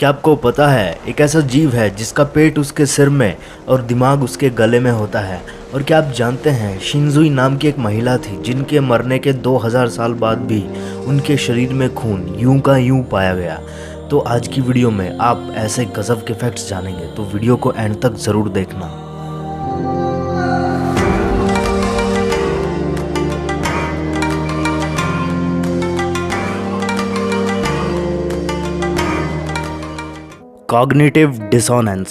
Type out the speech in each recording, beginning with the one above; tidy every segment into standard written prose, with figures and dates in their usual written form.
क्या आपको पता है एक ऐसा जीव है जिसका पेट उसके सिर में और दिमाग उसके गले में होता है। और क्या आप जानते हैं शिनजुई नाम की एक महिला थी जिनके मरने के 2000 साल बाद भी उनके शरीर में खून यूं का यूं पाया गया। तो आज की वीडियो में आप ऐसे गजब के फैक्ट्स जानेंगे, तो वीडियो को एंड तक ज़रूर देखना। Cognitive dissonance.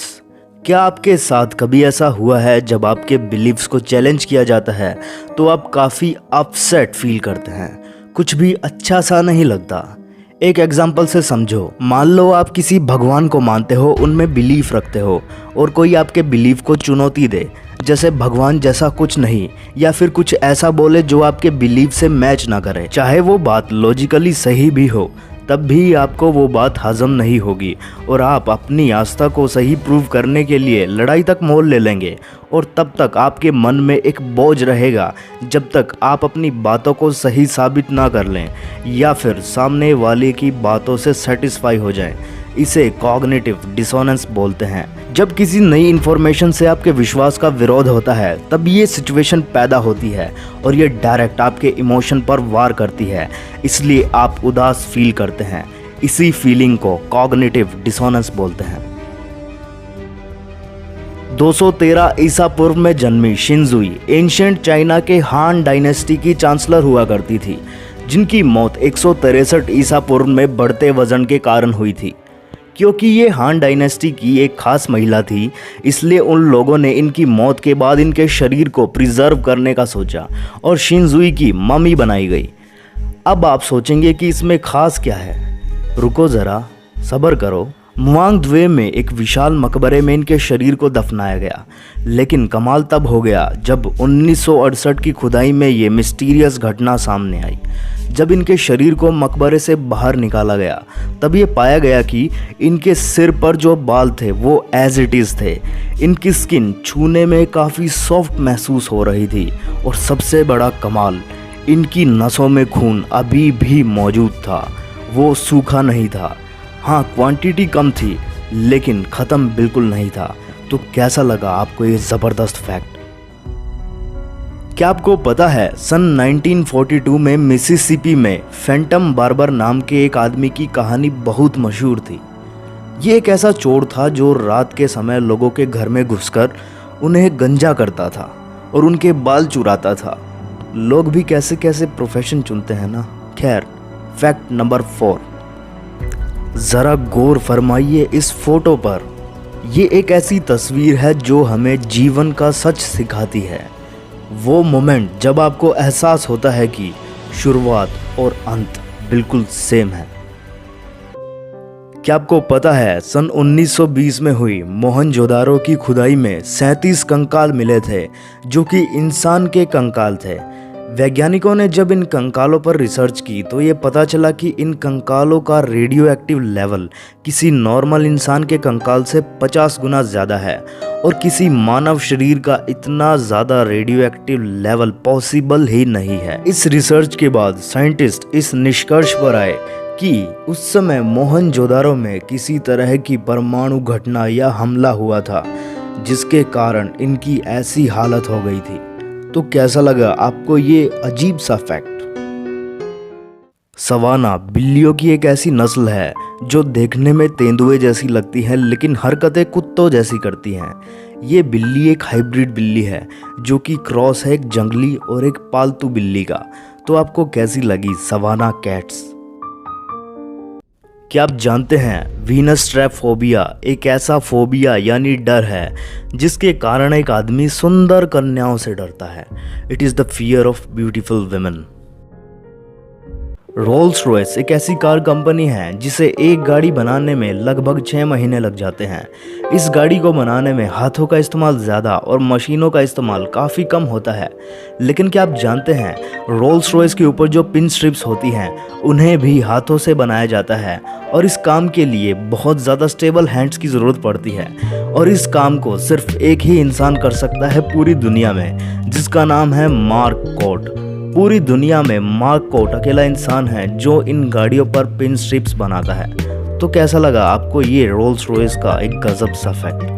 क्या आपके साथ कभी ऐसा हुआ है जब आपके बिलीव्स को चैलेंज किया जाता है तो आप काफ़ी अपसेट फील करते हैं, कुछ भी अच्छा सा नहीं लगता। एक एग्जाम्पल से समझो, मान लो आप किसी भगवान को मानते हो, उनमें बिलीफ रखते हो और कोई आपके बिलीफ को चुनौती दे, जैसे भगवान जैसा कुछ नहीं, या फिर कुछ ऐसा बोले जो आपके बिलीफ से मैच ना करे। चाहे वो बात लॉजिकली सही भी हो, तब भी आपको वो बात हजम नहीं होगी और आप अपनी आस्था को सही प्रूव करने के लिए लड़ाई तक मोल ले लेंगे। और तब तक आपके मन में एक बोझ रहेगा जब तक आप अपनी बातों को सही साबित ना कर लें या फिर सामने वाले की बातों से सेटिस्फाई हो जाएं। इसे कॉग्निटिव डिसोनेंस बोलते हैं। जब किसी नई इन्फॉर्मेशन से आपके विश्वास का विरोध होता है तब ये सिचुएशन पैदा होती है और ये डायरेक्ट आपके इमोशन पर वार करती है, इसलिए आप उदास फील करते हैं। इसी फीलिंग को कॉग्निटिव डिसोनेंस बोलते हैं। 213 ईसा पूर्व में जन्मी शिनजुई एंशिएंट चाइना के हान डायनेस्टी की चांसलर हुआ करती थी, जिनकी मौत 163 ईसा पूर्व में बढ़ते वजन के कारण हुई थी। क्योंकि ये हान डायनेस्टी की एक खास महिला थी, इसलिए उन लोगों ने इनकी मौत के बाद इनके शरीर को प्रिजर्व करने का सोचा और शिनजुई की मम्मी बनाई गई। अब आप सोचेंगे कि इसमें खास क्या है। रुको ज़रा, सब्र करो। मुआंग द्वे में एक विशाल मकबरे में इनके शरीर को दफनाया गया, लेकिन कमाल तब हो गया जब 1968 की खुदाई में ये मिस्टीरियस घटना सामने आई। जब इनके शरीर को मकबरे से बाहर निकाला गया तब ये पाया गया कि इनके सिर पर जो बाल थे वो एज इट इज़ थे। इनकी स्किन छूने में काफ़ी सॉफ्ट महसूस हो रही थी और सबसे बड़ा कमाल, इनकी नसों में खून अभी भी मौजूद था, वो सूखा नहीं था। हाँ, क्वांटिटी कम थी लेकिन ख़त्म बिल्कुल नहीं था। तो कैसा लगा आपको ये ज़बरदस्त फैक्ट? क्या आपको पता है सन 1942 में मिसिसिपी में फैंटम बार्बर नाम के एक आदमी की कहानी बहुत मशहूर थी। ये एक ऐसा चोर था जो रात के समय लोगों के घर में घुसकर उन्हें गंजा करता था और उनके बाल चुराता था। लोग भी कैसे कैसे प्रोफेशन चुनते हैं ना। खैर, फैक्ट नंबर 4, ज़रा गौर फरमाइए इस फोटो पर। ये एक ऐसी तस्वीर है जो हमें जीवन का सच सिखाती है। वो मोमेंट जब आपको एहसास होता है कि शुरुआत और अंत बिल्कुल सेम है। क्या आपको पता है सन 1920 में हुई मोहनजोदारो की खुदाई में 37 कंकाल मिले थे जो कि इंसान के कंकाल थे। वैज्ञानिकों ने जब इन कंकालों पर रिसर्च की तो ये पता चला कि इन कंकालों का रेडियो एक्टिव लेवल किसी नॉर्मल इंसान के कंकाल से 50 गुना ज़्यादा है और किसी मानव शरीर का इतना ज़्यादा रेडियो एक्टिव लेवल पॉसिबल ही नहीं है। इस रिसर्च के बाद साइंटिस्ट इस निष्कर्ष पर आए कि उस समय मोहनजोदारो में किसी तरह की परमाणु घटना या हमला हुआ था जिसके कारण इनकी ऐसी हालत हो गई थी। तो कैसा लगा आपको ये अजीब सा फैक्ट? सवाना बिल्लियों की एक ऐसी नस्ल है जो देखने में तेंदुए जैसी लगती है लेकिन हरकतें कुत्तों जैसी करती हैं। ये बिल्ली एक हाइब्रिड बिल्ली है जो कि क्रॉस है एक जंगली और एक पालतू बिल्ली का। तो आपको कैसी लगी सवाना कैट्स? क्या आप जानते हैं वीनस ट्रैपफोबिया एक ऐसा फोबिया यानी डर है जिसके कारण एक आदमी सुंदर कन्याओं से डरता है। It is the fear of beautiful women. Rolls Royce एक ऐसी कार कंपनी है जिसे एक गाड़ी बनाने में लगभग 6 महीने लग जाते हैं। इस गाड़ी को बनाने में हाथों का इस्तेमाल ज़्यादा और मशीनों का इस्तेमाल काफ़ी कम होता है। लेकिन क्या आप जानते हैं रोल्स रॉयस के ऊपर जो पिन स्ट्रिप्स होती हैं उन्हें भी हाथों से बनाया जाता है और इस काम के लिए बहुत ज़्यादा स्टेबल हैंड्स की ज़रूरत पड़ती है और इस काम को सिर्फ एक ही इंसान कर सकता है पूरी दुनिया में, जिसका नाम है मार्क कोट। पूरी दुनिया में मार्क कोट अकेला इंसान है जो इन गाड़ियों पर पिन स्ट्रिप्स बनाता है। तो कैसा लगा आपको ये रोल्स रॉयस का एक गजब सा फैक्ट।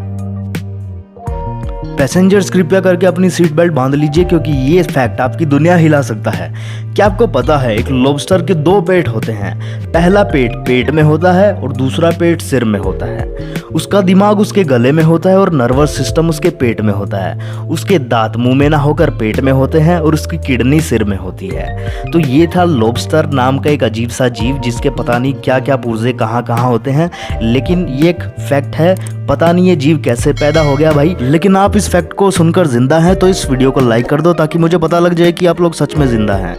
पैसेंजर्स कृपया करके अपनी सीट बेल्ट बांध लीजिए क्योंकि ये फैक्ट आपकी दुनिया हिला सकता है। क्या आपको पता है एक लॉबस्टर के दो पेट होते हैं, पहला पेट पेट में होता है और दूसरा पेट सिर में होता है। उसका दिमाग उसके गले में होता है और नर्वस सिस्टम उसके पेट में होता है। उसके दांत मुंह में ना होकर पेट में होते हैं और उसकी किडनी सिर में होती है। तो ये था लॉबस्टर नाम का एक अजीब सा जीव जिसके पता नहीं क्या क्या पुर्जे कहाँ कहाँ होते हैं, लेकिन ये एक फैक्ट है। पता नहीं ये जीव कैसे पैदा हो गया भाई, लेकिन आप इस फैक्ट को सुनकर जिंदा हैं तो इस वीडियो को लाइक कर दो ताकि मुझे पता लग जाए कि आप लोग सच में जिंदा हैं।